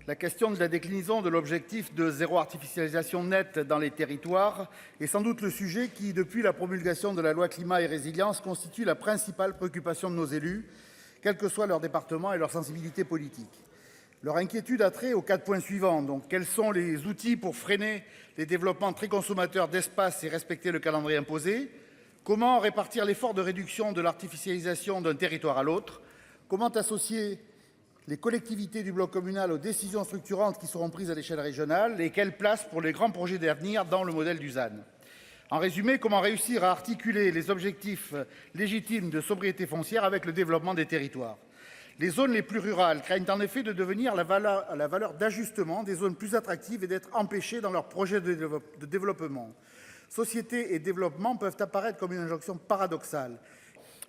La question de la déclinaison de l'objectif de zéro artificialisation nette dans les territoires est sans doute le sujet qui, depuis la promulgation de la loi climat et résilience, constitue la principale préoccupation de nos élus, quel que soit leur département et leur sensibilité politique. Leur inquiétude a trait aux 4 points suivants. Donc, quels sont les outils pour freiner les développements très consommateurs d'espace et respecter le calendrier imposé? Comment répartir l'effort de réduction de l'artificialisation d'un territoire à l'autre? Comment associer les collectivités du bloc communal aux décisions structurantes qui seront prises à l'échelle régionale et quelle place pour les grands projets d'avenir dans le modèle du ZAN. En résumé, comment réussir à articuler les objectifs légitimes de sobriété foncière avec le développement des territoires. Les zones les plus rurales craignent en effet de devenir la valeur d'ajustement des zones plus attractives et d'être empêchées dans leurs projets de développement. Société et développement peuvent apparaître comme une injonction paradoxale.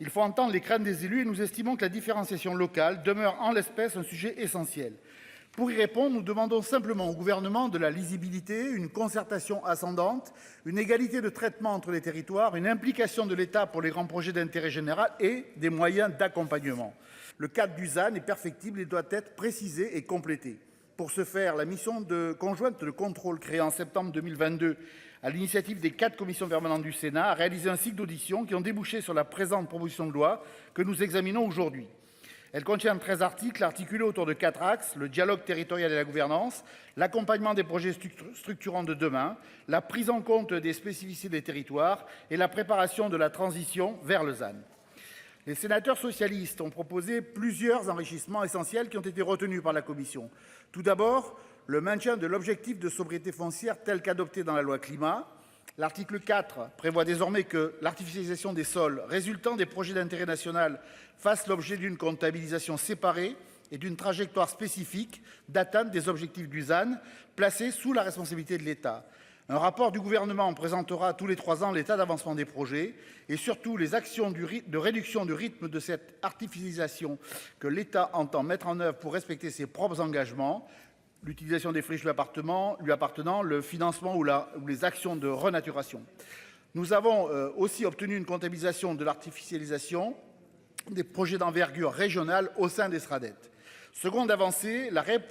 Il faut entendre les craintes des élus et nous estimons que la différenciation locale demeure en l'espèce un sujet essentiel. Pour y répondre, nous demandons simplement au gouvernement de la lisibilité, une concertation ascendante, une égalité de traitement entre les territoires, une implication de l'État pour les grands projets d'intérêt général et des moyens d'accompagnement. Le cadre du ZAN est perfectible et doit être précisé et complété. Pour ce faire, la mission conjointe de contrôle créée en septembre 2022 à l'initiative des 4 commissions permanentes du Sénat, a réalisé un cycle d'auditions qui ont débouché sur la présente proposition de loi que nous examinons aujourd'hui. Elle contient 13 articles articulés autour de 4 axes: le dialogue territorial et la gouvernance, l'accompagnement des projets structurants de demain, la prise en compte des spécificités des territoires et la préparation de la transition vers le ZAN. Les sénateurs socialistes ont proposé plusieurs enrichissements essentiels qui ont été retenus par la Commission. Tout d'abord, le maintien de l'objectif de sobriété foncière tel qu'adopté dans la loi climat. L'article 4 prévoit désormais que l'artificialisation des sols résultant des projets d'intérêt national fasse l'objet d'une comptabilisation séparée et d'une trajectoire spécifique d'atteinte des objectifs du ZAN placés sous la responsabilité de l'État. Un rapport du gouvernement présentera tous les 3 ans l'état d'avancement des projets et surtout les actions de réduction du rythme de cette artificialisation que l'État entend mettre en œuvre pour respecter ses propres engagements. L'utilisation des friches lui appartenant, le financement ou les actions de renaturation. Nous avons aussi obtenu une comptabilisation de l'artificialisation des projets d'envergure régionale au sein des SRADET. Seconde avancée,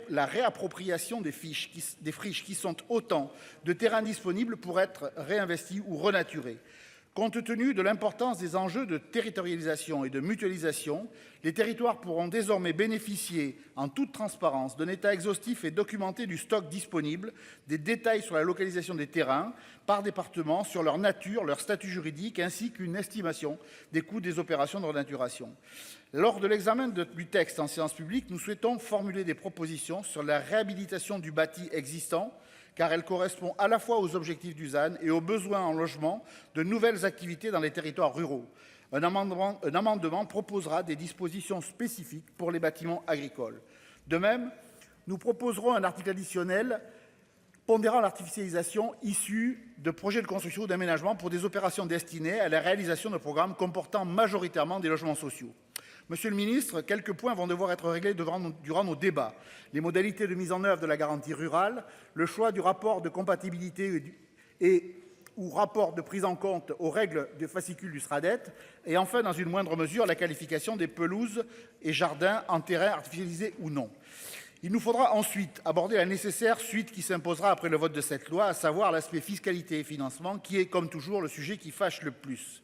la réappropriation des friches qui sont autant de terrains disponibles pour être réinvestis ou renaturés. Compte tenu de l'importance des enjeux de territorialisation et de mutualisation, les territoires pourront désormais bénéficier en toute transparence d'un état exhaustif et documenté du stock disponible, des détails sur la localisation des terrains par département, sur leur nature, leur statut juridique, ainsi qu'une estimation des coûts des opérations de renaturation. Lors de l'examen du texte en séance publique, nous souhaitons formuler des propositions sur la réhabilitation du bâti existant, car elle correspond à la fois aux objectifs du ZAN et aux besoins en logement de nouvelles activités dans les territoires ruraux. Un amendement proposera des dispositions spécifiques pour les bâtiments agricoles. De même, nous proposerons un article additionnel pondérant l'artificialisation issue de projets de construction ou d'aménagement pour des opérations destinées à la réalisation de programmes comportant majoritairement des logements sociaux. Monsieur le ministre, quelques points vont devoir être réglés durant nos débats. Les modalités de mise en œuvre de la garantie rurale, le choix du rapport de compatibilité ou rapport de prise en compte aux règles de fascicule du SRADET, et enfin, dans une moindre mesure, la qualification des pelouses et jardins en terrain artificialisés ou non. Il nous faudra ensuite aborder la nécessaire suite qui s'imposera après le vote de cette loi, à savoir l'aspect fiscalité et financement, qui est, comme toujours, le sujet qui fâche le plus.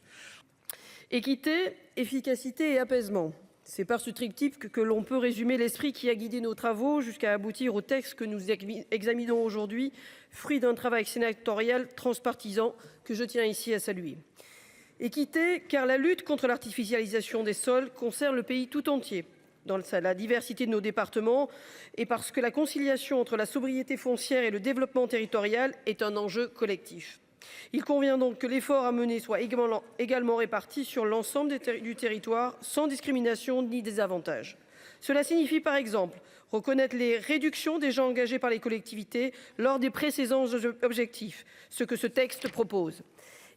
Équité, efficacité et apaisement. C'est par ce triptyque que l'on peut résumer l'esprit qui a guidé nos travaux jusqu'à aboutir au texte que nous examinons aujourd'hui, fruit d'un travail sénatorial transpartisan que je tiens ici à saluer. Équité, car la lutte contre l'artificialisation des sols concerne le pays tout entier, dans la diversité de nos départements, et parce que la conciliation entre la sobriété foncière et le développement territorial est un enjeu collectif. Il convient donc que l'effort à mener soit également réparti sur l'ensemble du territoire, sans discrimination ni désavantage. Cela signifie par exemple reconnaître les réductions déjà engagées par les collectivités lors des précédents objectifs, ce que ce texte propose.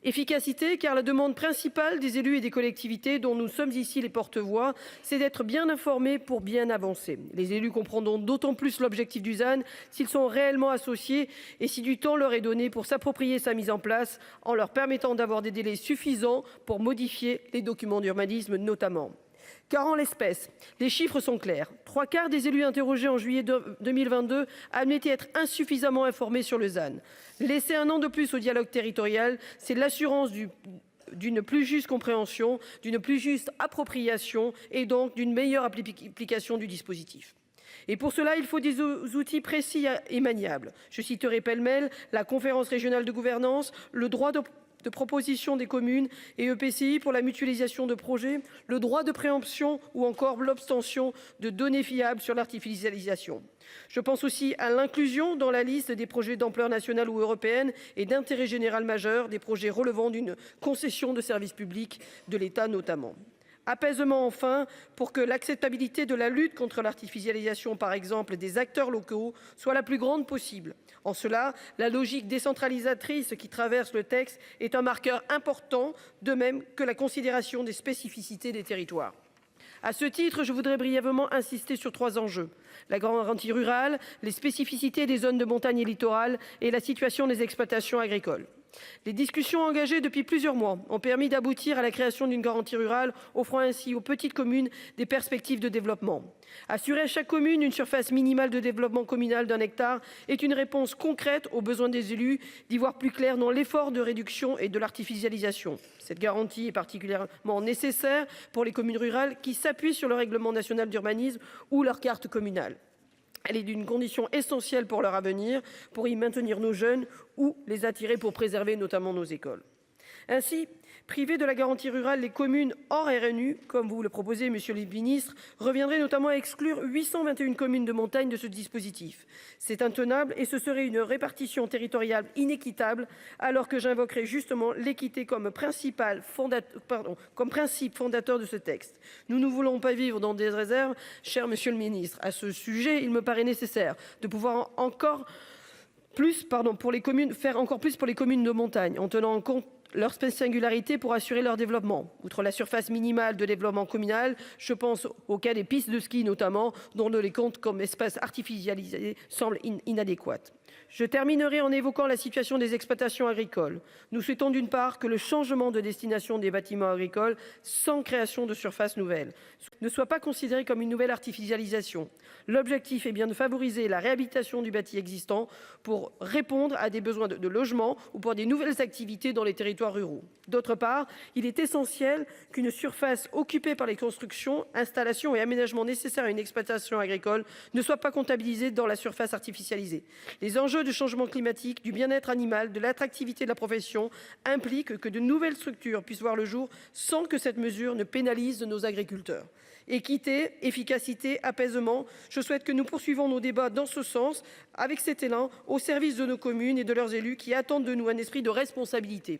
Efficacité, car la demande principale des élus et des collectivités dont nous sommes ici les porte-voix, c'est d'être bien informés pour bien avancer. Les élus comprendront d'autant plus l'objectif du ZAN s'ils sont réellement associés et si du temps leur est donné pour s'approprier sa mise en place, en leur permettant d'avoir des délais suffisants pour modifier les documents d'urbanisme notamment. Car en l'espèce, les chiffres sont clairs. 3/4 des élus interrogés en juillet 2022 admettaient être insuffisamment informés sur le ZAN. Laisser un an de plus au dialogue territorial, c'est l'assurance d'une plus juste compréhension, d'une plus juste appropriation et donc d'une meilleure application du dispositif. Et pour cela, il faut des outils précis et maniables. Je citerai pêle-mêle la conférence régionale de gouvernance, le droit de proposition des communes et EPCI pour la mutualisation de projets, le droit de préemption ou encore l'obtention de données fiables sur l'artificialisation. Je pense aussi à l'inclusion dans la liste des projets d'ampleur nationale ou européenne et d'intérêt général majeur, des projets relevant d'une concession de service public de l'État notamment. Apaisement enfin, pour que l'acceptabilité de la lutte contre l'artificialisation, par exemple, des acteurs locaux soit la plus grande possible. En cela, la logique décentralisatrice qui traverse le texte est un marqueur important, de même que la considération des spécificités des territoires. À ce titre, je voudrais brièvement insister sur 3 enjeux: la garantie rurale, les spécificités des zones de montagne et littorales et la situation des exploitations agricoles. Les discussions engagées depuis plusieurs mois ont permis d'aboutir à la création d'une garantie rurale, offrant ainsi aux petites communes des perspectives de développement. Assurer à chaque commune une surface minimale de développement communal d'1 hectare est une réponse concrète aux besoins des élus d'y voir plus clair dans l'effort de réduction et de l'artificialisation. Cette garantie est particulièrement nécessaire pour les communes rurales qui s'appuient sur le règlement national d'urbanisme ou leur carte communale. Elle est d'une condition essentielle pour leur avenir, pour y maintenir nos jeunes ou les attirer pour préserver notamment nos écoles. Ainsi, privées de la garantie rurale, les communes hors RNU, comme vous le proposez, monsieur le ministre, reviendraient notamment à exclure 821 communes de montagne de ce dispositif. C'est intenable et ce serait une répartition territoriale inéquitable, alors que j'invoquerai justement l'équité comme principe fondateur de ce texte. Nous ne voulons pas vivre dans des réserves, cher monsieur le ministre. À ce sujet, il me paraît nécessaire de pouvoir faire encore plus pour les communes de montagne, en tenant compte leur singularité pour assurer leur développement. Outre la surface minimale de développement communal, je pense au cas des pistes de ski notamment, dont les comptes comme espaces artificialisés semblent inadéquats. Je terminerai en évoquant la situation des exploitations agricoles. Nous souhaitons d'une part que le changement de destination des bâtiments agricoles, sans création de surface nouvelle, ne soit pas considéré comme une nouvelle artificialisation. L'objectif est bien de favoriser la réhabilitation du bâti existant pour répondre à des besoins de logement ou pour des nouvelles activités dans les territoires ruraux. D'autre part, il est essentiel qu'une surface occupée par les constructions, installations et aménagements nécessaires à une exploitation agricole ne soit pas comptabilisée dans la surface artificialisée. Les enjeux du changement climatique, du bien-être animal, de l'attractivité de la profession impliquent que de nouvelles structures puissent voir le jour sans que cette mesure ne pénalise nos agriculteurs. Équité, efficacité, apaisement, je souhaite que nous poursuivons nos débats dans ce sens, avec cet élan, au service de nos communes et de leurs élus qui attendent de nous un esprit de responsabilité.